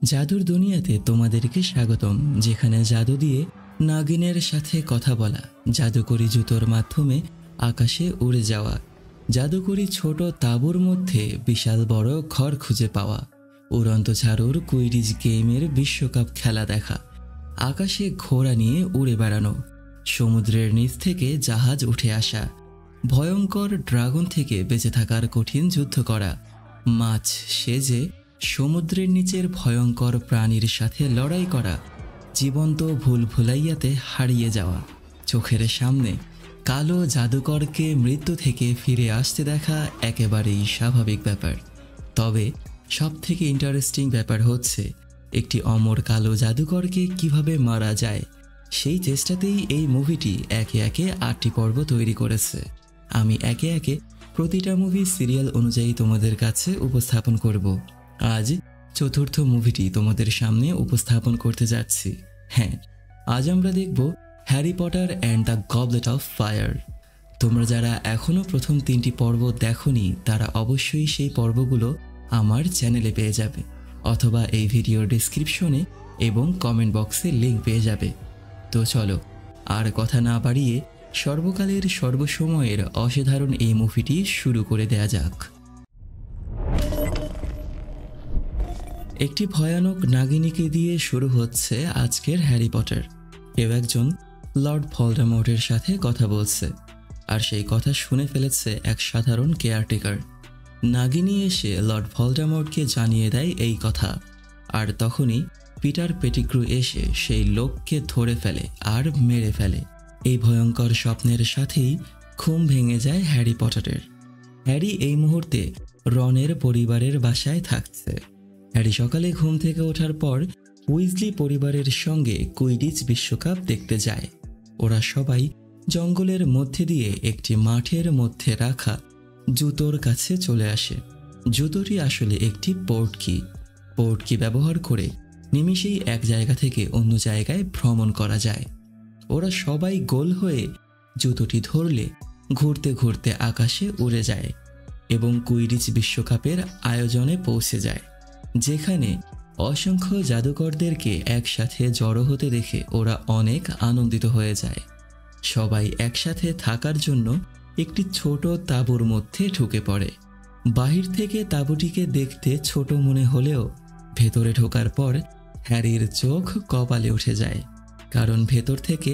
জাদুর দুনিয়াতে তোমাদেরকে স্বাগতম, যেখানে জাদু দিয়ে নাগিনের সাথে কথা বলা, জাদুকরি জুতোর মাধ্যমে আকাশে উড়ে যাওয়া, জাদুকরি ছোট তাঁবুর মধ্যে বিশাল বড় ঘর খুঁজে পাওয়া, উড়ন্ত ঝাড়ুর কুইডিচ গেমের বিশ্বকাপ খেলা দেখা, আকাশে ঘোড়া নিয়ে উড়ে বেড়ানো, সমুদ্রের নিচ থেকে জাহাজ উঠে আসা, ভয়ঙ্কর ড্রাগন থেকে বেঁচে থাকার কঠিন যুদ্ধ করা, মাছ সেজে সমুদ্রের নিচের ভয়ঙ্কর প্রাণীর সাথে লড়াই করা, জীবন্ত ভুলভুলাইয়াতে হারিয়ে যাওয়া, চোখের সামনে কালো জাদুকরকে মৃত্যু থেকে ফিরে আসতে দেখা একেবারেই স্বাভাবিক ব্যাপার। তবে সবথেকে ইন্টারেস্টিং ব্যাপার হচ্ছে একটি অমর কালো জাদুকরকে কিভাবে মারা যায় সেই চেষ্টাতেই এই মুভিটি একে একে ৮টি পর্ব তৈরি করেছে। আমি একে একে প্রতিটা মুভি সিরিয়াল অনুযায়ী তোমাদের কাছে উপস্থাপন করব। আজ চতুর্থ মুভিটি তোমাদের সামনে উপস্থাপন করতে যাচ্ছি। হ্যাঁ, আজ আমরা দেখব Harry Potter and the goblet of fire. তোমরা যারা এখনও প্রথম 3টি পর্ব দেখোনি তারা অবশ্যই সেই পর্বগুলো আমার চ্যানেলে পেয়ে যাবে, অথবা এই ভিডিওর ডেসক্রিপশনে এবং কমেন্ট বক্সে লিঙ্ক পেয়ে যাবে। তো চলো আর কথা না বাড়িয়ে সর্বকালের সর্বসময়ের অসাধারণ এই মুভিটি শুরু করে দেয়া যাক। একটি ভয়ানক নাগিনীকে দিয়ে শুরু হচ্ছে আজকের হ্যারি পটার। কেউ একজন লর্ড ভলডেমর্টের সাথে কথা বলছে, আর সেই কথা শুনে ফেলেছে এক সাধারণ কেয়ারটেকার। নাগিনী এসে লর্ড ভলডেমর্টকে জানিয়ে দেয় এই কথা, আর তখনই পিটার পেটিগ্রু এসে সেই লোককে ধরে ফেলে আর মেরে ফেলে। এই ভয়ঙ্কর স্বপ্নের সাথেই ঘুম ভেঙে যায় হ্যারি পটারের। হ্যারি এই মুহূর্তে রনের পরিবারের বাসায় থাকছে। হ্যারি সকালে ঘুম থেকে ওঠার পর উইজলি পরিবারের সঙ্গে কুইডিচ বিশ্বকাপ দেখতে যায়। ওরা সবাই জঙ্গলের মধ্যে দিয়ে একটি মাঠের মধ্যে রাখা জুতোর কাছে চলে আসে। জুতোটি আসলে একটি পোর্ট কি ব্যবহার করে নিমিষেই এক জায়গা থেকে অন্য জায়গায় ভ্রমণ করা যায়। ওরা সবাই গোল হয়ে জুতোটি ধরলে ঘুরতে ঘুরতে আকাশে উড়ে যায় এবং কুইডিচ বিশ্বকাপের আয়োজনে পৌঁছে যায়, যেখানে অসংখ্য জাদুকরদেরকে একসাথে জড়ো হতে দেখে ওরা অনেক আনন্দিত হয়ে যায়। সবাই একসাথে থাকার জন্য একটি ছোট তাঁবুর মধ্যে ঢুকে পড়ে। বাহির থেকে তাঁবুটিকে দেখতে ছোট মনে হলেও ভেতরে ঢোকার পর হ্যারির চোখ কপালে উঠে যায়, কারণ ভেতর থেকে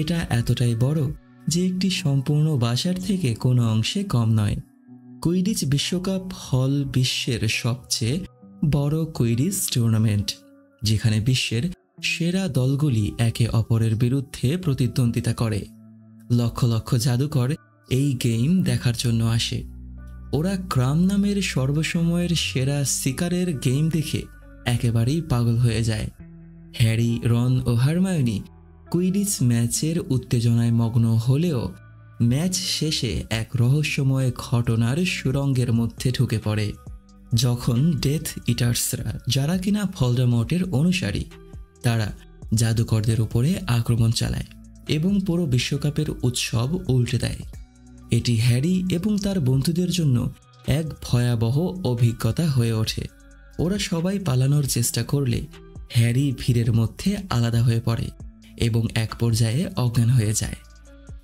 এটা এতটাই বড় যে একটি সম্পূর্ণ বাসার থেকে কোনো অংশে কম নয়। কুইডিচ বিশ্বকাপ হল বিশ্বের সবচেয়ে বড় কুইডিচ টুর্নামেন্ট, যেখানে বিশ্বের সেরা দলগুলি একে অপরের বিরুদ্ধে প্রতিদ্বন্দ্বিতা করে। লক্ষ লক্ষ জাদুকর এই গেম দেখার জন্য আসে। ওরা ক্রাম নামের সর্বসময়ের সেরা শিকারের গেম দেখে একেবারেই পাগল হয়ে যায়। হ্যারি, রন ও হারমায়োনি কুইডিচ ম্যাচের উত্তেজনায় মগ্ন হলেও ম্যাচ শেষে এক রহস্যময় ঘটনার সুড়ঙ্গের মধ্যে ঢুকে পড়ে, যখন ডেথ ইটার্সরা, যারা কিনা ভলডেমর্টের অনুসারী, তারা জাদুকরদের উপরে আক্রমণ চালায় এবং পুরো বিশ্বকাপের উৎসব উল্টে দেয়। এটি হ্যারি এবং তার বন্ধুদের জন্য এক ভয়াবহ অভিজ্ঞতা হয়ে ওঠে। ওরা সবাই পালানোর চেষ্টা করলে হ্যারি ভিড়ের মধ্যে আলাদা হয়ে পড়ে এবং এক পর্যায়ে অজ্ঞান হয়ে যায়।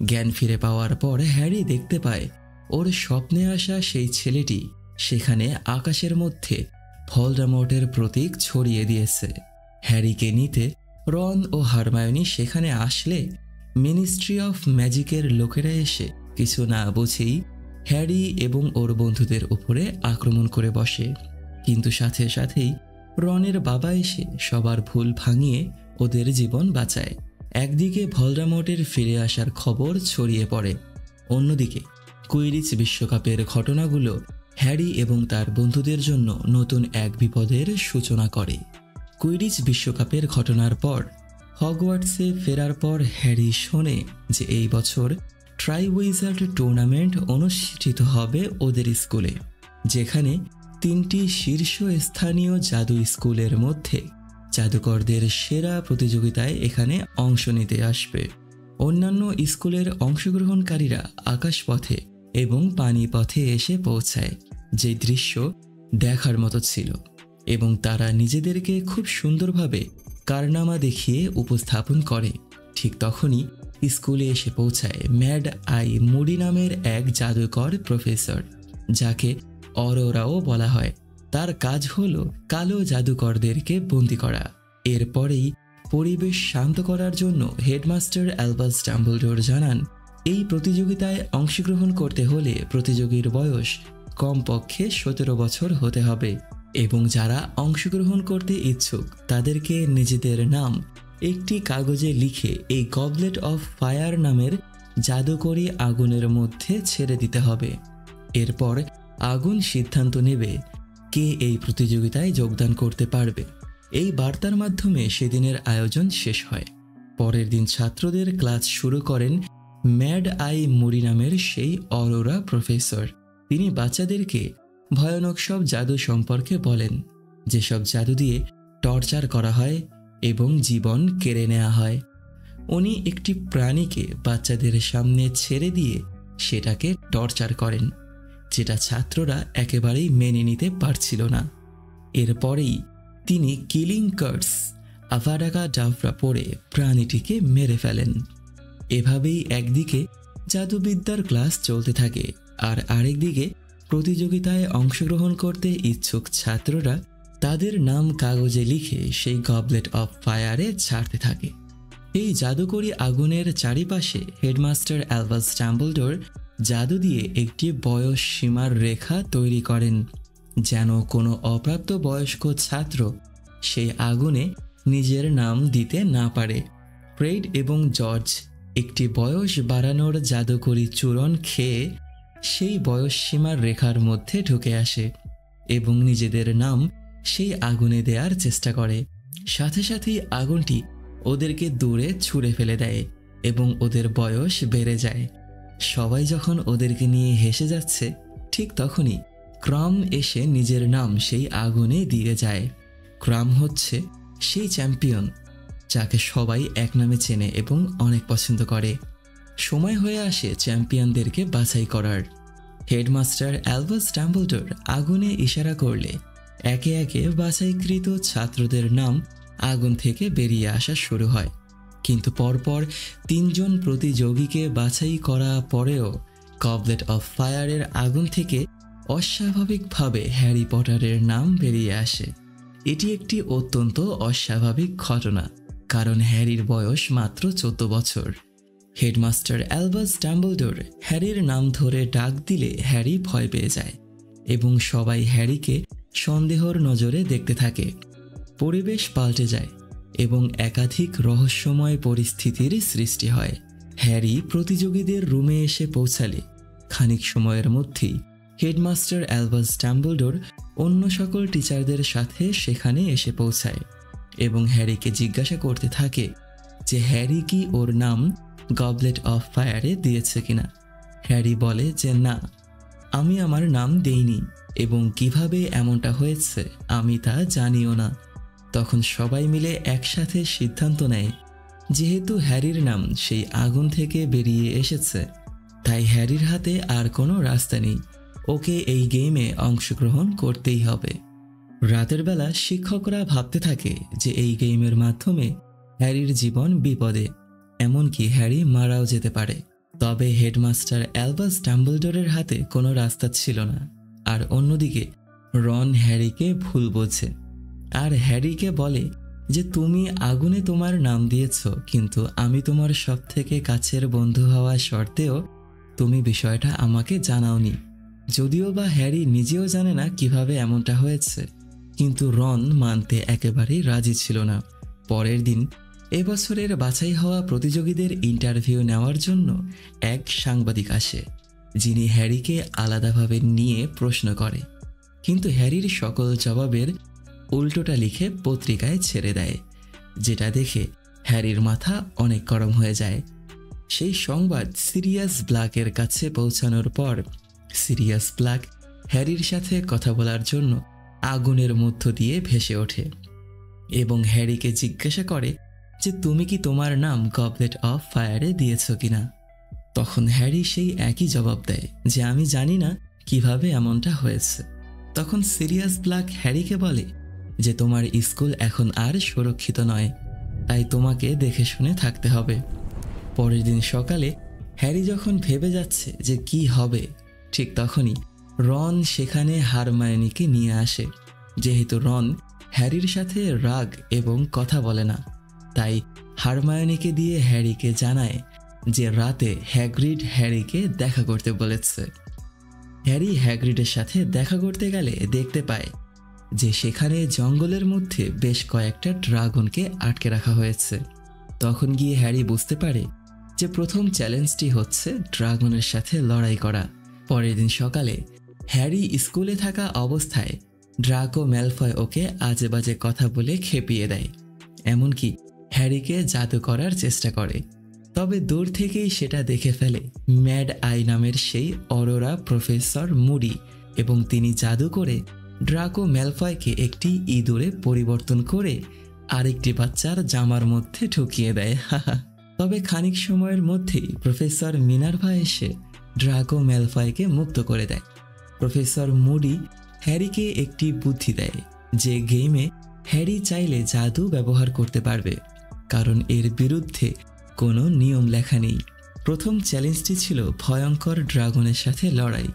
জ্ঞান ফিরে পাওয়ার পর হ্যারি দেখতে পায় ওর স্বপ্নে আসা সেই ছেলেটি সেখানে আকাশের মধ্যে ভলডেমর্টের প্রতীক ছড়িয়ে দিয়েছে। হ্যারিকে নিতে রন ও হারমায়োনি সেখানে আসলে মিনিস্ট্রি অফ ম্যাজিকের লোকেরা এসে কিছু না বুঝেই হ্যারি এবং ওর বন্ধুদের উপরে আক্রমণ করে বসে। কিন্তু সাথে সাথেই রনের বাবা এসে সবার ভুল ভাঙিয়ে ওদের জীবন বাঁচায়। একদিকে ভলডেমর্টের ফিরে আসার খবর ছড়িয়ে পড়ে, অন্যদিকে কুইডিচ বিশ্বকাপের ঘটনাগুলো হ্যারি এবং তার বন্ধুদের জন্য নতুন এক বিপদের সূচনা করে। কুইডিচ বিশ্বকাপের ঘটনার পর হগওয়ার্টসে ফেরার পর হ্যারি শোনে যে এই বছর ট্রাইউইজার্ড টুর্নামেন্ট অনুষ্ঠিত হবে ওদের স্কুলে, যেখানে 3টি শীর্ষস্থানীয় জাদু স্কুলের মধ্যে জাদুকরদের সেরা প্রতিযোগিতায় এখানে অংশ নিতে আসবে। অন্যান্য স্কুলের অংশগ্রহণকারীরা আকাশপথে এবং পানিপথে এসে পৌঁছায়, যে দৃশ্য দেখার মতো ছিল। এবং তারা নিজেদেরকে খুব সুন্দরভাবে কারনামা দেখিয়ে উপস্থাপন করে। ঠিক তখনই স্কুলে এসে পৌঁছায় ম্যাড আই মুডি নামের এক জাদুকর প্রফেসর, যাকে অরোরাও বলা হয়। তার কাজ হলো কালো জাদুকরদেরকে বন্দি করা। এরপরেই পরিবেশ শান্ত করার জন্য হেডমাস্টার অ্যালবাস ডাম্বলডোর জানান, এই প্রতিযোগিতায় অংশগ্রহণ করতে হলে প্রতিযোগীর বয়স কমপক্ষে 17 বছর হতে হবে এবং যারা অংশগ্রহণ করতে ইচ্ছুক তাদেরকে নিজেদের নাম একটি কাগজে লিখে এই গবলেট অফ ফায়ার নামের জাদুকরী আগুনের মধ্যে ছেড়ে দিতে হবে। এরপর আগুন সিদ্ধান্ত নেবে কে এই প্রতিযোগিতায় যোগদান করতে পারবে। এই বার্তার মাধ্যমে সেদিনের আয়োজন শেষ হয়। পরের দিন ছাত্রদের ক্লাস শুরু করেন ম্যাড আই মুডি নামের সেই অরোরা প্রফেসর। তিনি বাচ্চাদেরকে ভয়ানক সব জাদু সম্পর্কে বলেন, যেসব জাদু দিয়ে টর্চার করা হয় এবং জীবন কেড়ে নেওয়া হয়। উনি একটি প্রাণীকে বাচ্চাদের সামনে ছেড়ে দিয়ে সেটাকে টর্চার করেন, যেটা ছাত্ররা একেবারেই মেনে নিতে পারছিল না। এরপরেই তিনি কিলিং কার্স আভাডাকা ডাভরা পড়ে প্রাণীটিকে মেরে ফেলেন। এভাবেই একদিকে জাদুবিদ্যার ক্লাস চলতে থাকে, আর আরেকদিকে প্রতিযোগিতায় অংশগ্রহণ করতে ইচ্ছুক ছাত্ররা তাদের নাম কাগজে লিখে সেই গবলেট অফ ফায়ারে ছাড়তে থাকে। এই জাদুকরী আগুনের চারিপাশে হেডমাস্টার অ্যালবাস ডাম্বলডোর জাদু দিয়ে একটি বয়স সীমার রেখা তৈরি করেন, যেন কোনো অপ্রাপ্ত বয়স্ক ছাত্র সেই আগুনে নিজের নাম দিতে না পারে। ফ্রেড এবং জর্জ একটি বয়স বাড়ানোর জাদুকরী চূর্ণ খেয়ে সেই বয়স সীমার রেখার মধ্যে ঢুকে আসে এবং নিজেদের নাম সেই আগুনে দেওয়ার চেষ্টা করে। সাথে সাথেই আগুনটি ওদেরকে দূরে ছুঁড়ে ফেলে দেয় এবং ওদের বয়স বেড়ে যায়। সবাই যখন ওদেরকে নিয়ে হেসে যাচ্ছে, ঠিক তখনই ক্রাম এসে নিজের নাম সেই আগুনে দিয়ে যায়। ক্রাম হচ্ছে সেই চ্যাম্পিয়ন যাকে সবাই এক নামে চেনে এবং অনেক পছন্দ করে। সময় হয়ে আসে চ্যাম্পিয়নদেরকে বাছাই করার। হেডমাস্টার অ্যালবাস ডাম্বলডোর আগুনে ইশারা করলে একে একে বাছাইকৃত ছাত্রদের নাম আগুন থেকে বেরিয়ে আসা শুরু হয়। কিন্তু পরপর 3 জন প্রতিযোগীকে বাছাই করা পরেও গবলেট অফ ফায়ারের আগুন থেকে অস্বাভাবিকভাবে হ্যারি পটারের নাম বেরিয়ে আসে। এটি একটি অত্যন্ত অস্বাভাবিক ঘটনা, কারণ হ্যারির বয়স মাত্র 14 বছর। হেডমাস্টার অ্যালবাস ডাম্বলডোর হ্যারির নাম ধরে ডাক দিলে হ্যারি ভয় পেয়ে যায় এবং সবাই হ্যারিকে সন্দেহর নজরে দেখতে থাকে। পরিবেশ পাল্টে যায় এবং একাধিক রহস্যময় পরিস্থিতির সৃষ্টি হয়। হ্যারি প্রতিযোগীদের রুমে এসে পৌঁছালে খানিক সময়ের মধ্যেই হেডমাস্টার অ্যালবাস ডাম্বলডোর অন্য সকল টিচারদের সাথে সেখানে এসে পৌঁছায় এবং হ্যারিকে জিজ্ঞাসা করতে থাকে যে হ্যারি কি ওর নাম গবলেট অফ ফায়ারে দিয়েছে কিনা। হ্যারি বলে যে না, আমি আমার নাম দেইনি এবং কিভাবে এমনটা হয়েছে আমি তা জানিও না। তখন সবাই মিলে একসাথে সিদ্ধান্ত নেয়, যেহেতু হ্যারির নাম সেই আগুন থেকে বেরিয়ে এসেছে, তাই হ্যারির হাতে আর কোনো রাস্তা নেই, ওকে এই গেমে অংশগ্রহণ করতেই হবে। রাতের বেলা শিক্ষকরা ভাবতে থাকে যে এই গেমের মাধ্যমে হ্যারির জীবন বিপদে, এমনকি হ্যারি মারাও যেতে পারে। তবে হেডমাস্টার অ্যালবাস ডাম্বলডোরের হাতে কোনো রাস্তা ছিল না। আর অন্যদিকে রন হ্যারিকে ভুল বোঝে আর হ্যারিকে বলে যে তুমি আগুনে তোমার নাম দিয়েছ, কিন্তু আমি তোমার সবথেকে কাছের বন্ধু হওয়া সত্ত্বেও তুমি বিষয়টা আমাকে জানাওনি। যদিও বা হ্যারি নিজেও জানে না কিভাবে এমনটা হয়েছে, কিন্তু রন মানতে একেবারেই রাজি ছিল না। পরের দিন এবছরের বাছাই হওয়া প্রতিযোগীদের ইন্টারভিউ নেওয়ার জন্য এক সাংবাদিক আসে, যিনি হ্যারিকে আলাদাভাবে নিয়ে প্রশ্ন করে, কিন্তু হ্যারির সকল জবাবের উল্টোটা লিখে পত্রিকায় ছেড়ে দেয়, যেটা দেখে হ্যারির মাথা অনেক গরম হয়ে যায়। সেই সংবাদ সিরিয়াস ব্ল্যাকের কাছে পৌঁছানোর পর সিরিয়াস ব্ল্যাক হ্যারির সাথে কথা বলার জন্য আগুনের মধ্য দিয়ে ভেসে ওঠে এবং হ্যারিকে জিজ্ঞাসা করে যে তুমি কি তোমার নাম গবলেট অফ ফায়ারে দিয়েছ কিনা। তখন হ্যারি সেই একই জবাব দেয় যে আমি জানি না কিভাবে এমনটা হয়েছে। তখন সিরিয়াস ব্ল্যাক হ্যারিকে বলে যে তোমার স্কুল এখন আর সুরক্ষিত নয়, তাই তোমাকে দেখে শুনে থাকতে হবে। পরের দিন সকালে হ্যারি যখন ভেবে যাচ্ছে যে কি হবে, ঠিক তখনই রন সেখানে হারমায়োনিকে নিয়ে আসে। যেহেতু রন হ্যারির সাথে রাগ এবং কথা বলে না, তাই হারমায়োনিকে দিয়ে হ্যারিকে জানায় যে রাতে হ্যাগ্রিড হ্যারিকে দেখা করতে বলেছে। হ্যারি হ্যাগ্রিডের সাথে দেখা করতে গেলে দেখতে পায় যে সেখানে জঙ্গলের মধ্যে বেশ কয়েকটা ড্রাগনকে আটকে রাখা হয়েছে। তখন গিয়ে হ্যারি বুঝতে পারে যে প্রথম চ্যালেঞ্জটি হচ্ছে ড্রাগনের সাথে লড়াই করা। পরের দিন সকালে হ্যারি স্কুলে থাকা অবস্থায় ড্রাকো ম্যালফয় ওকে আজে বাজে কথা বলে খেপিয়ে দেয়, এমনকি হ্যারিকে জাদু করার চেষ্টা করে। তবে দূর থেকেই সেটা দেখে ফেলে ম্যাড আই নামের সেই অরোরা প্রফেসর মুডি, এবং তিনি জাদু করে ড্রাকো ম্যালফয়কে একটি ইঁদুরে পরিবর্তন করে আরেকটি বাচ্চার জামার মধ্যে ঢুকিয়ে দেয়। তবে খানিক সময়ের মধ্যেই প্রফেসর মিনার্ভা এসে ড্রাকো ম্যালফয়কে মুক্ত করে দেয়। প্রফেসর মুডি হ্যারিকে একটি বুদ্ধি দেয় যে গেমে হ্যারি চাইলে জাদু ব্যবহার করতে পারবে, কারণ এর বিরুদ্ধে কোনো নিয়ম লেখা নেই। প্রথম চ্যালেঞ্জটি ছিল ভয়ঙ্কর ড্রাগনের সাথে লড়াই।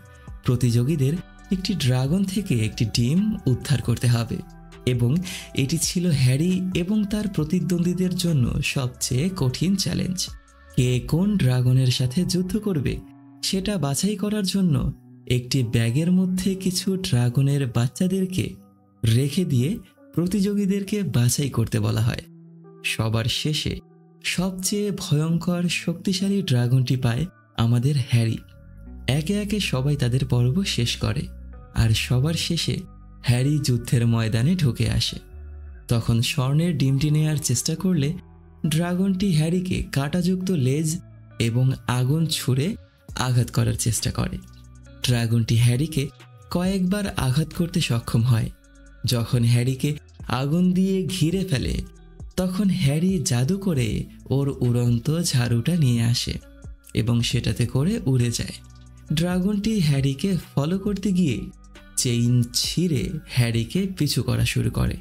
প্রতিযোগীদের একটি ড্রাগন থেকে একটি ডিম উদ্ধার করতে হবে, এবং এটি ছিল হ্যারি এবং তার প্রতিদ্বন্দ্বীদের জন্য সবচেয়ে কঠিন চ্যালেঞ্জ। কে কোন ড্রাগনের সাথে যুদ্ধ করবে সেটা বাছাই করার জন্য একটি ব্যাগের মধ্যে কিছু ড্রাগনের বাচ্চাদেরকে রেখে দিয়ে প্রতিযোগীদেরকে বাছাই করতে বলা হয়। সবার শেষে সবচেয়ে ভয়ঙ্কর শক্তিশালী ড্রাগনটি পায় আমাদের হ্যারি। একে একে সবাই তাদের পর্ব শেষ করে, আর সবার শেষে হ্যারি যুদ্ধের ময়দানে ঢুকে আসে। তখন স্বর্ণের ডিমটি নেয়ার চেষ্টা করলে ড্রাগনটি হ্যারিকে কাঁটাযুক্ত লেজ এবং আগুন ছুঁড়ে আঘাত করার চেষ্টা করে। ড্রাগনটি হ্যারিকে কয়েকবার আঘাত করতে সক্ষম হয়। যখন হ্যারিকে আগুন দিয়ে ঘিরে ফেলে, তখন হ্যারি জাদু করে ওর উড়ন্ত ঝাড়ুটা নিয়ে আসে এবং সেটাতে করে উড়ে যায়। ড্রাগনটি হ্যারিকে ফলো করতে গিয়ে চেইন ছিঁড়ে হ্যারিকে পিছু করা শুরু করে।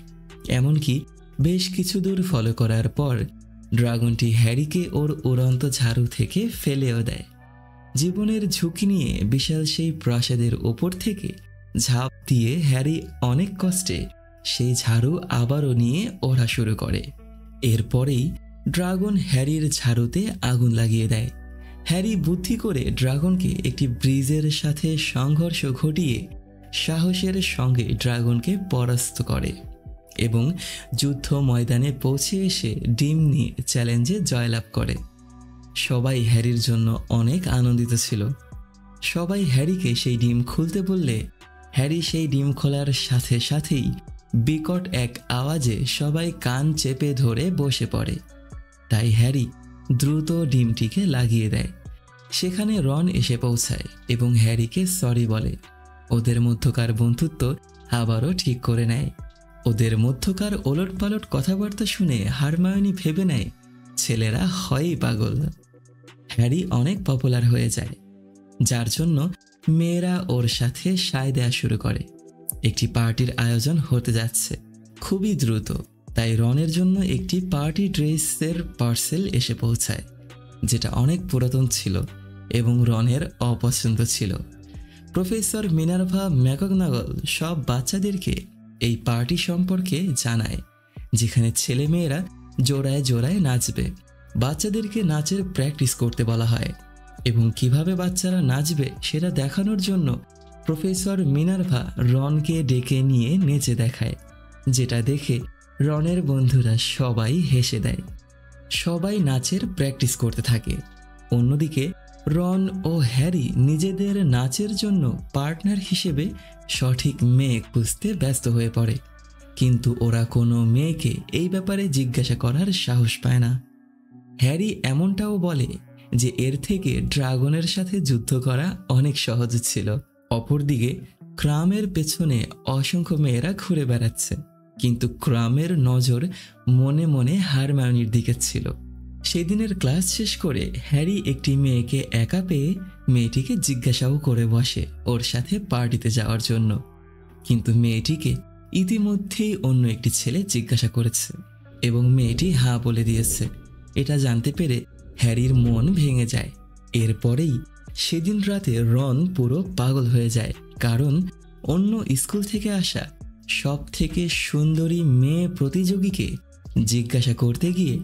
এমনকি বেশ কিছু দূর ফলো করার পর ড্রাগনটি হ্যারিকে ওর উড়ন্ত ঝাড়ু থেকে ফেলেও দেয়। জীবনের ঝুঁকি নিয়ে বিশাল সেই প্রাসাদের ওপর থেকে ঝাঁপ দিয়ে হ্যারি অনেক কষ্টে সেই ঝাড়ু আবারও নিয়ে ওড়া শুরু করে। এরপরেই ড্রাগন হ্যারির ঝাড়ুতে আগুন লাগিয়ে দেয়। হ্যারি বুদ্ধি করে ড্রাগনকে একটি ব্রিজের সাথে সংঘর্ষ ঘটিয়ে সাহসের সঙ্গে ড্রাগনকে পরাস্ত করে এবং যুদ্ধ ময়দানে পৌঁছে এসে ডিম নিয়ে চ্যালেঞ্জে জয়লাভ করে। সবাই হ্যারির জন্য অনেক আনন্দিত ছিল। সবাই হ্যারিকে সেই ডিম খুলতে বললে হ্যারি সেই ডিম খোলার সাথে সাথেই বিকট এক আওয়াজে সবাই কান চেপে ধরে বসে পড়ে। তাই হ্যারি দ্রুত ডিমটিকে লাগিয়ে দেয়। সেখানে রন এসে পৌঁছায় এবং হ্যারিকে সরি বলে। ওদের মধ্যকার বন্ধুত্ব আবারও ঠিক করে নেয়। ওদের মধ্যকার ওলটপালট কথাবার্তা শুনে হারমায়োনি ভেবে নেয় ছেলেরা হয়ই পাগল। হ্যারি অনেক পপুলার হয়ে যায়, যার জন্য মেয়েরা ওর সাথে সায় দেয়া শুরু করে। একটি পার্টির আয়োজন হতে যাচ্ছে খুবই দ্রুত, তাই রনের জন্য একটি পার্টি ড্রেসের পার্সেল এসে পৌঁছায়, যেটা অনেক পুরাতন ছিল এবং রনের অপছন্দ ছিল। প্রফেসর মিনার্ভা ম্যাকগনাগল সব বাচ্চাদেরকে এই পার্টি সম্পর্কে জানায়, যেখানে ছেলেমেয়েরা জোড়ায় জোড়ায় নাচবে। বাচ্চাদেরকে নাচের প্র্যাকটিস করতে বলা হয় এবং কিভাবে বাচ্চারা নাচবে সেটা দেখানোর জন্য প্রফেসর মিনার্ভা রনকে ডেকে নিয়ে নেচে দেখায়, যেটা দেখে রনের বন্ধুরা সবাই হেসে দেয়। সবাই নাচের প্র্যাকটিস করতে থাকে। অন্যদিকে রন ও হ্যারি নিজেদের নাচের জন্য পার্টনার হিসেবে সঠিক মেয়ে খুঁজতে ব্যস্ত হয়ে পড়ে, কিন্তু ওরা কোনো মেয়েকে এই ব্যাপারে জিজ্ঞাসা করার সাহস পায় না। হ্যারি এমনটাও বলে যে এর থেকে ড্রাগনের সাথে যুদ্ধ করা অনেক সহজ ছিল। অপরদিকে ক্রামের পেছনে অসংখ্য মেয়েরা ঘুরে বেড়াচ্ছে, কিন্তু ক্রামের নজর মনে মনে হারমায়োনির দিকে ছিল। সেদিনের ক্লাস শেষ করে হ্যারি একটি মেয়েকে একা পেয়ে মেয়েটিকে জিজ্ঞাসাও করে বসে ওর সাথে পার্টিতে যাওয়ার জন্য, কিন্তু মেয়েটিকে ইতিমধ্যেই অন্য একটি ছেলে জিজ্ঞাসা করেছে এবং মেয়েটি হ্যাঁ বলে দিয়েছে। এটা জানতে পেরে হ্যারির মন ভেঙে যায়। এরপরেই সেদিন রাতে রন পুরো পাগল হয়ে যায়, কারণ অন্য স্কুল থেকে আসা সব থেকে সুন্দরী মেয়ে প্রতিযোগীকে জিজ্ঞাসা করতে গিয়ে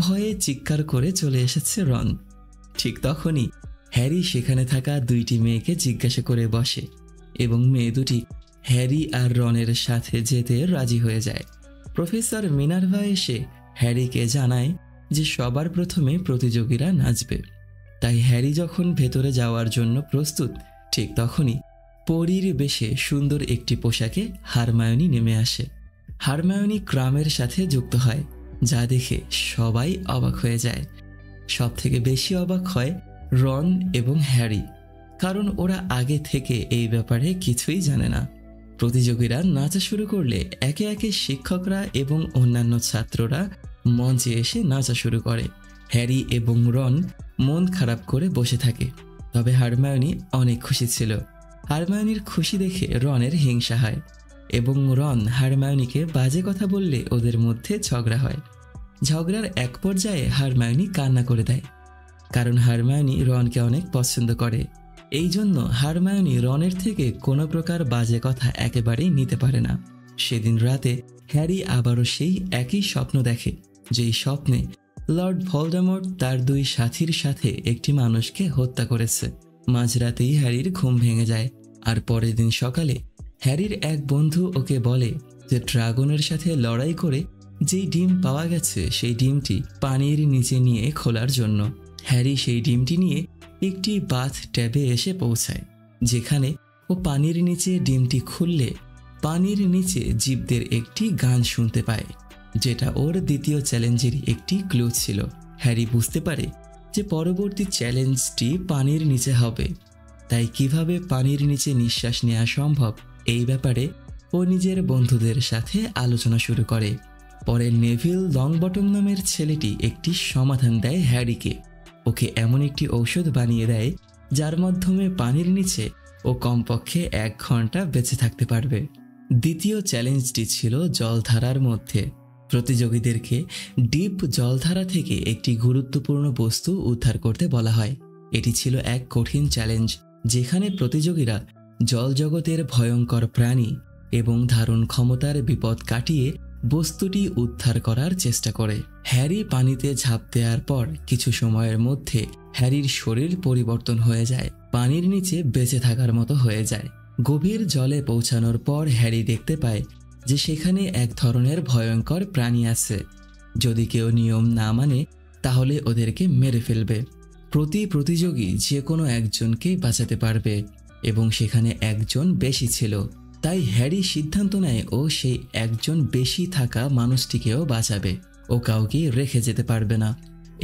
ভয়ে চিৎকার করে চলে এসেছে রন। ঠিক তখনই হ্যারি সেখানে থাকা দুইটি মেয়েকে জিজ্ঞাসা করে বসে এবং মেয়ে দুটি হ্যারি আর রনের সাথে যেতে রাজি হয়ে যায়। প্রফেসর মিনার্ভা এসে হ্যারিকে জানায় যে সবার প্রথমে প্রতিযোগীরা নাচবে। তাই হ্যারি যখন ভেতরে যাওয়ার জন্য প্রস্তুত, ঠিক তখনই পরীর বেশে সুন্দর একটি পোশাকে হারমায়োনি নেমে আসে। হারমায়োনি ক্রামের সাথে যুক্ত হয়, যা দেখে সবাই অবাক হয়ে যায়। সব থেকে বেশি অবাক হয় রন এবং হ্যারি, কারণ ওরা আগে থেকে এই ব্যাপারে কিছুই জানে না। প্রতিযোগীরা নাচা শুরু করলে একে একে শিক্ষকরা এবং অন্যান্য ছাত্ররা মঞ্চে এসে নাচা শুরু করে। হ্যারি এবং রন মন খারাপ করে বসে থাকে, তবে হারমায়োনি অনেক খুশি ছিল। হারমায়োনির খুশি দেখে রনের হিংসা হয় এবং রন হারমায়োনিকে বাজে কথা বললে ওদের মধ্যে ঝগড়া হয়। ঝগড়ার এক পর্যায়ে হারমায়োনি কান্না করে দেয়, কারণ হারমায়োনি রনকে অনেক পছন্দ করে। এই জন্য হারমায়োনি রনের থেকে কোনো প্রকার বাজে কথা একেবারেই নিতে পারে না। সেদিন রাতে হ্যারি আবারও সেই একই স্বপ্ন দেখে, যেই স্বপ্নে লর্ড ভলডেমর্ট তার দুই সাথীর সাথে একটি মানুষকে হত্যা করেছে। মাঝরাতেই হ্যারির ঘুম ভেঙে যায়, আর পরের দিন সকালে হ্যারির এক বন্ধু ওকে বলে যে ড্রাগনের সাথে লড়াই করে যেই ডিম পাওয়া গেছে সেই ডিমটি পানির নিচে নিয়ে খোলার জন্য। হ্যারি সেই ডিমটি নিয়ে একটি বাথ ট্যাবে এসে পৌঁছায়, যেখানে ও পানির নিচে ডিমটি খুললে পানির নিচে জীবদের একটি গান শুনতে পায়, যেটা ওর দ্বিতীয় চ্যালেঞ্জের একটি ক্লু ছিল। হ্যারি বুঝতে পারে যে পরবর্তী চ্যালেঞ্জটি পানির নিচে হবে, তাই কিভাবে পানির নিচে নিঃশ্বাস নেওয়া সম্ভব এই ব্যাপারে ও নিজের বন্ধুদের সাথে আলোচনা শুরু করে। পরে নেভিল লংবটম নামের ছেলেটি একটি সমাধান দেয় হ্যারিকে। ওকে এমন একটি ঔষধ বানিয়ে দেয় যার মাধ্যমে পানির নিচে ও কমপক্ষে 1 ঘন্টা বেঁচে থাকতে পারবে। দ্বিতীয় চ্যালেঞ্জটি ছিল জলধারার মধ্যে। প্রতিযোগীদেরকে ডিপ জলধারা থেকে একটি গুরুত্বপূর্ণ বস্তু উদ্ধার করতে বলা হয়। এটি ছিল এক কঠিন চ্যালেঞ্জ, যেখানে প্রতিযোগীরা জল জগতের ভয়ঙ্কর প্রাণী এবং ধারণ ক্ষমতার বিপদ কাটিয়ে বস্তুটি উদ্ধার করার চেষ্টা করে। হ্যারি পানিতে ঝাঁপ দেওয়ার পর কিছু সময়ের মধ্যে হ্যারির শরীর পরিবর্তন হয়ে যায়, পানির নিচে বেঁচে থাকার মতো হয়ে যায়। গভীর জলে পৌঁছানোর পর হ্যারি দেখতে পায় যে সেখানে এক ধরনের ভয়ঙ্কর প্রাণী আছে। যদি কেউ নিয়ম না মানে তাহলে ওদেরকে মেরে ফেলবে। প্রতি প্রতিযোগী যে কোনো একজনকে বাঁচাতে পারবে এবং সেখানে একজন বেশি ছিল। তাই হ্যারি সিদ্ধান্ত নেয় ও সেই একজন বেশি থাকা মানুষটিকেও বাঁচাবে, ও কাউকে রেখে যেতে পারবে না।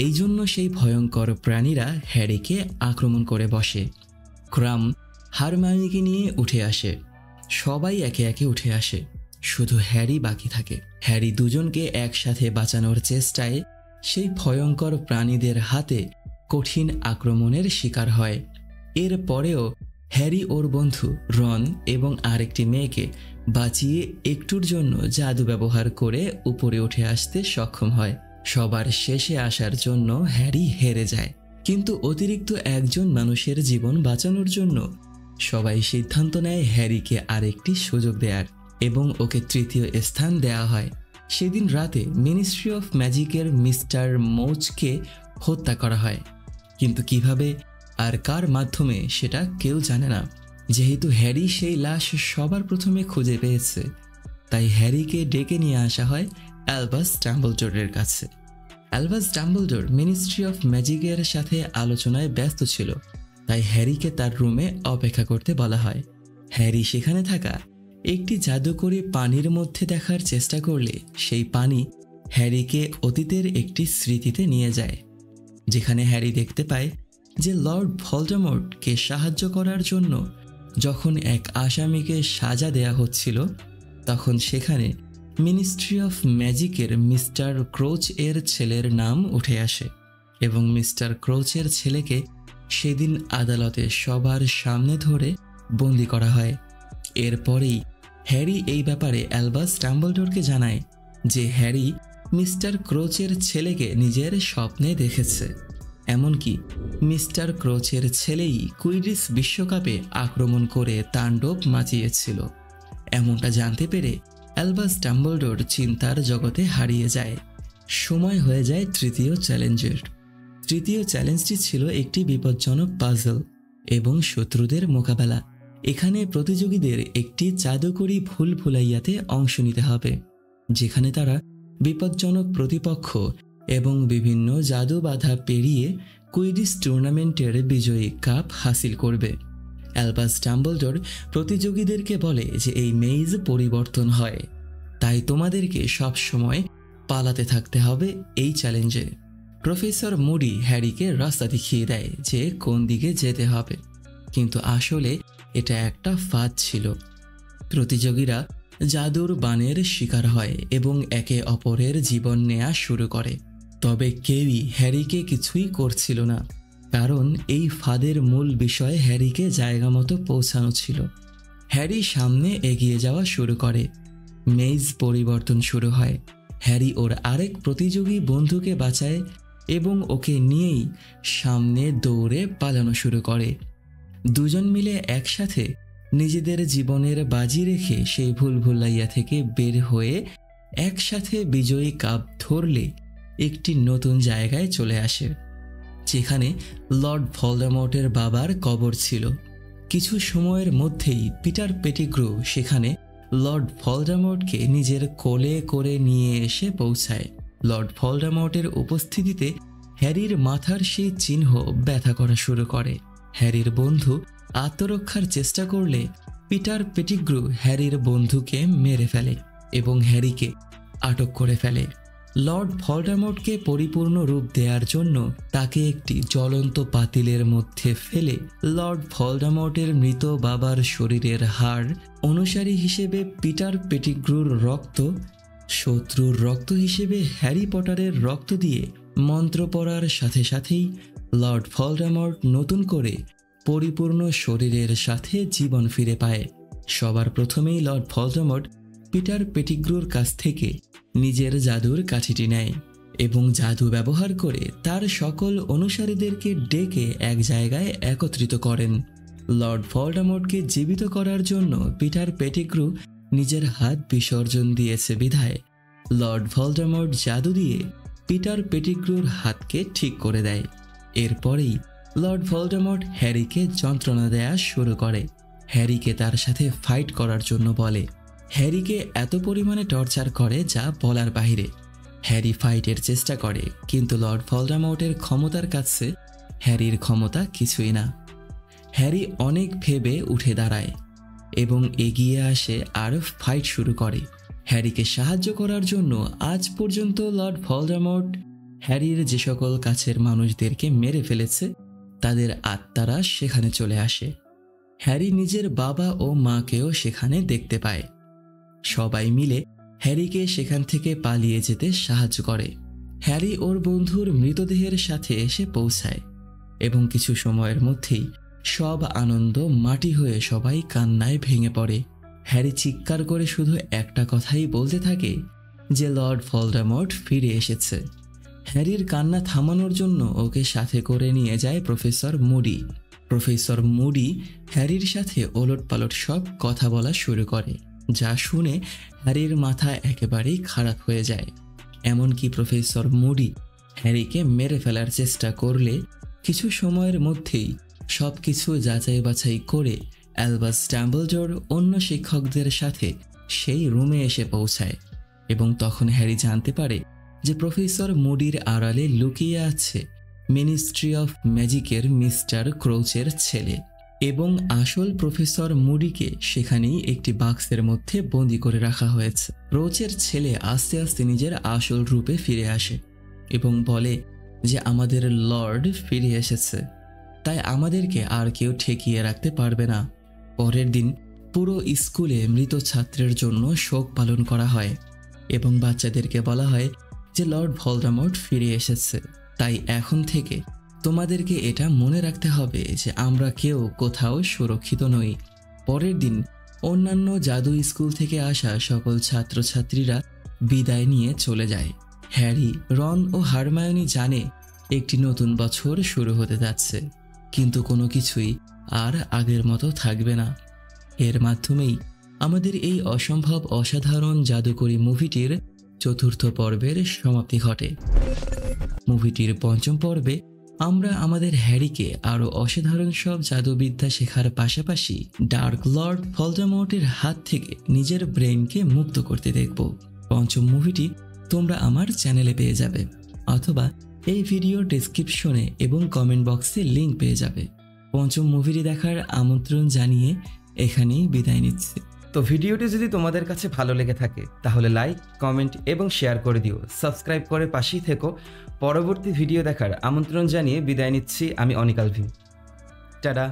এই জন্য সেই ভয়ঙ্কর প্রাণীরা হ্যারিকে আক্রমণ করে বসে। ক্রাম হারমায়োনিকে নিয়ে উঠে আসে। সবাই একে একে উঠে আসে, শুধু হ্যারি বাকি থাকে। হ্যারি দুজনকে একসাথে বাঁচানোর চেষ্টায় সেই ভয়ঙ্কর প্রাণীদের হাতে কঠিন আক্রমণের শিকার হয়। এর পরেও হ্যারি ওর বন্ধু রন এবং আরেকটি মেয়েকে বাঁচিয়ে একটুর জন্য জাদু ব্যবহার করে উপরে উঠে আসতে সক্ষম হয়। সবার শেষে আসার জন্য হ্যারি হেরে যায়, কিন্তু অতিরিক্ত একজন মানুষের জীবন বাঁচানোর জন্য সবাই সিদ্ধান্ত নেয় হ্যারিকে আরেকটি সুযোগ দেয়ার এবং ওকে তৃতীয় স্থান দেয়া হয়। সেদিন রাতে মিনিস্ট্রি অফ ম্যাজিকের মিস্টার মৌচকে হত্যা করা হয়, কিন্তু কিভাবে আর কার মাধ্যমে সেটা কেউ জানে না। যেহেতু হ্যারি সেই লাশ সবার প্রথমে খুঁজে পেয়েছে, তাই হ্যারিকে ডেকে নিয়ে আসা হয় অ্যালবাস ডাম্বলডোরের কাছে। অ্যালবাস ডাম্বলডোর মিনিস্ট্রি অফ ম্যাজিকের সাথে আলোচনায় ব্যস্ত ছিল, তাই হ্যারিকে তার রুমে অপেক্ষা করতে বলা হয়। হ্যারি সেখানে থাকা একটি জাদুকরী পানির মধ্যে দেখার চেষ্টা করলে সেই পানি হ্যারিকে অতীতের একটি স্মৃতিতে নিয়ে যায়, যেখানে হ্যারি দেখতে পায় যে লর্ড ভলডেমর্টকে সাহায্য করার জন্য যখন এক আসামিকে সাজা দেয়া হচ্ছিল, তখন সেখানে মিনিস্ট্রি অফ ম্যাজিকের মিস্টার ক্রোচ এর ছেলের নাম উঠে আসে এবং মিস্টার ক্রোচের ছেলেকে সেদিন আদালতে সবার সামনে ধরে বন্দি করা হয়। এরপরেই হ্যারি এই ব্যাপারে অ্যালবাস ডাম্বলডোরকে জানায় যে হ্যারি মিস্টার ক্রোচের ছেলেকে নিজের স্বপ্নে দেখেছে। এমনকি মিস্টার ক্রোচের ছেলেই কুইডিচ বিশ্বকাপে আক্রমণ করে তাণ্ডব মাচিয়েছিল। এমনটা জানতে পেরে অ্যালবাস ডাম্বলডোর চিন্তার জগতে হারিয়ে যায়। সময় হয়ে যায় তৃতীয় চ্যালেঞ্জের। তৃতীয় চ্যালেঞ্জটি ছিল একটি বিপজ্জনক পাজল এবং শত্রুদের মোকাবেলা। এখানে প্রতিযোগীদের একটি জাদুকরী ভুলভুলাইয়াতে অংশ নিতে হবে, যেখানে তারা বিপজ্জনক প্রতিপক্ষ এবং বিভিন্ন জাদু বাধা পেরিয়ে কুইডিচ টুর্নামেন্টের বিজয়ী কাপ হাসিল করবে। অ্যালবাস ডাম্বলডোর প্রতিযোগীদেরকে বলে যে এই মেইজ পরিবর্তন হয়, তাই তোমাদেরকে সব সময় পালাতে থাকতে হবে এই চ্যালেঞ্জে। প্রফেসর মুডি হ্যারিকে রাস্তা দেখিয়ে দেয় যে কোন দিকে যেতে হবে, কিন্তু আসলে এটা একটা ফাঁদ ছিল। প্রতিযোগীরা জাদুর বানের শিকার হয় এবং একে অপরের জীবন নেয়া শুরু করে। তবে কেউই হ্যারিকে কিছুই করছিল না, কারণ এই ফাঁদের মূল বিষয় হ্যারিকে জায়গা মতো পৌঁছানো ছিল। হ্যারি সামনে এগিয়ে যাওয়া শুরু করে। মেইজ পরিবর্তন শুরু হয়। হ্যারি ওর আরেক প্রতিযোগী বন্ধুকে বাঁচায় এবং ওকে নিয়েই সামনে দৌড়ে পালানো শুরু করে। দুজন মিলে একসাথে নিজেদের জীবনের বাজি রেখে সেই ভুলভুলাইয়া থেকে বের হয়ে একসাথে বিজয়ী কাপ ধরলে একটি নতুন জায়গায় চলে আসে, যেখানে লর্ড ভলডেমর্টের বাবার কবর ছিল। কিছু সময়ের মধ্যেই পিটার পেটিগ্রু সেখানে লর্ড ভলডেমর্টকে নিজের কোলে করে নিয়ে এসে পৌঁছায়। লর্ড ভলডেমর্টের উপস্থিতিতে হ্যারির মাথার সেই চিহ্ন ব্যথা করা শুরু করে। হ্যারির বন্ধু আত্মরক্ষার চেষ্টা করলে পিটার পেটিগ্রু হ্যারির বন্ধুকে মেরে ফেলে এবং হ্যারিকে আটক করে ফেলে। লর্ড ভলডেমর্টকে পরিপূর্ণ রূপ দেওয়ার জন্য তাকে একটি জ্বলন্ত পাতিলের মধ্যে ফেলে লর্ড ভলডেমর্টের মৃত বাবার শরীরের হাড় অনুসারী হিসেবে পিটার পেটিগ্রুর রক্ত, শত্রুর রক্ত হিসেবে হ্যারি পটারের রক্ত দিয়ে মন্ত্র পড়ার সাথে সাথেই লর্ড ভলডেমর্ট নতুন করে পরিপূর্ণ শরীরের সাথে জীবন ফিরে পায়। সবার প্রথমেই লর্ড ভলডেমর্ট পিটার পেটিগ্রুর কাছ থেকে নিজের জাদুর কাঠিটি নেয় এবং জাদু ব্যবহার করে তার সকল অনুসারীদেরকে ডেকে এক জায়গায় একত্রিত করেন। লর্ড ভলডেমর্টকে জীবিত করার জন্য পিটার পেটিগ্রু নিজের হাত বিসর্জন দিয়েছে বিধায় লর্ড ভলডেমর্ট জাদু দিয়ে পিটার পেটিগ্রুর হাতকে ঠিক করে দেয়। এরপরেই লর্ড ভলডেমর্ট হ্যারিকে যন্ত্রণা দেয়া শুরু করে। হ্যারিকে তার সাথে ফাইট করার জন্য বলে। হ্যারিকে এত পরিমাণে টর্চার করে যা বলার বাইরে। হ্যারি ফাইটের চেষ্টা করে, কিন্তু লর্ড ভলডেমর্টের ক্ষমতার কাছে হ্যারির ক্ষমতা কিছুই না। হ্যারি অনেক ভেবে উঠে দাঁড়ায় এবং এগিয়ে আসে আর ফাইট শুরু করে। হ্যারিকে সাহায্য করার জন্য আজ পর্যন্ত লর্ড ভলডেমর্ট হ্যারির যে সকল কাছের মানুষদেরকে মেরে ফেলেছে তাদের আত্মারা সেখানে চলে আসে। হ্যারি নিজের বাবা ও মাকেও সেখানে দেখতে পায়। সবাই মিলে হ্যারিকে সেখান থেকে পালিয়ে যেতে সাহায্য করে। হ্যারি ওর বন্ধুর মৃতদেহের সাথে এসে পৌঁছায় এবং কিছু সময়ের মধ্যেই সব আনন্দ মাটি হয়ে সবাই কান্নায় ভেঙে পড়ে। হ্যারি চিৎকার করে শুধু একটা কথাই বলতে থাকে যে লর্ড ভলডেমর্ট ফিরে এসেছে। হ্যারির কান্না থামানোর জন্য ওকে সাথে করে নিয়ে যায় প্রফেসর মুডি। প্রফেসর মুডি হ্যারির সাথে ওলটপালট সব কথা বলা শুরু করে, যা শুনে হ্যারির মাথা একেবারেই খারাপ হয়ে যায়। এমনকি প্রফেসর মুডি হ্যারিকে মেরে ফেলার চেষ্টা করলে কিছু সময়ের মধ্যেই সব কিছু যাচাই বাছাই করে অ্যালবাস ডাম্বলডোর অন্য শিক্ষকদের সাথে সেই রুমে এসে পৌঁছায় এবং তখন হ্যারি জানতে পারে যে প্রফেসর মুডির আড়ালে লুকিয়ে আছে মিনিস্ট্রি অফ ম্যাজিকের মিস্টার ক্রোচের ছেলে এবং আসল প্রফেসর মুডিকে সেখানেই একটি বাক্সের মধ্যে বন্দি করে রাখা হয়েছে। ক্রোচের ছেলে আস্তে আস্তে নিজের আসল রূপে ফিরে আসে এবং বলে যে আমাদের লর্ড ফিরে এসেছে, তাই আমাদেরকে আর কেউ ঠেকিয়ে রাখতে পারবে না। পরের দিন পুরো স্কুলে মৃত ছাত্রের জন্য শোক পালন করা হয় এবং বাচ্চাদেরকে বলা হয় যে লর্ড ভলডেমর্ট ফিরে এসেছে, তাই এখন থেকে তোমাদেরকে এটা মনে রাখতে হবে যে আমরা কেউ কোথাও সুরক্ষিত নই। পরের দিন অন্যান্য জাদু স্কুল থেকে আসা সকল ছাত্রছাত্রীরা বিদায় নিয়ে চলে যায়। হ্যারি, রন ও হারমায়োনি জানে একটি নতুন বছর শুরু হতে যাচ্ছে, কিন্তু কোনো কিছুই আর আগের মতো থাকবে না। এর মাধ্যমেই আমাদের এই অসম্ভব অসাধারণ জাদুকরী মুভিটির চতুর্থ পর্বের সমাপ্তি ঘটে। মুভিটির পঞ্চম পর্বে আমরা আমাদের হ্যারিকে আরও অসাধারণ সব জাদুবিদ্যা শেখার পাশাপাশি ডার্ক লর্ড ভলডেমর্টের হাত থেকে নিজের ব্রেইনকে মুক্ত করতে দেখব। পঞ্চম মুভিটি তোমরা আমার চ্যানেলে পেয়ে যাবে, অথবা এই ভিডিওর ডেসক্রিপশনে এবং কমেন্ট বক্সে লিঙ্ক পেয়ে যাবে। পঞ্চম মুভিটি দেখার আমন্ত্রণ জানিয়ে এখানেই বিদায় নিচ্ছি। তো ভিডিওটি যদি তোমাদের কাছে ভালো লেগে থাকে তাহলে লাইক, কমেন্ট এবং শেয়ার করে দিও। সাবস্ক্রাইব করে পাশেই থেকো। পরবর্তী ভিডিও দেখার আমন্ত্রণ জানিয়ে বিদায় নিচ্ছি আমি অনিক আলভিন। টাটা।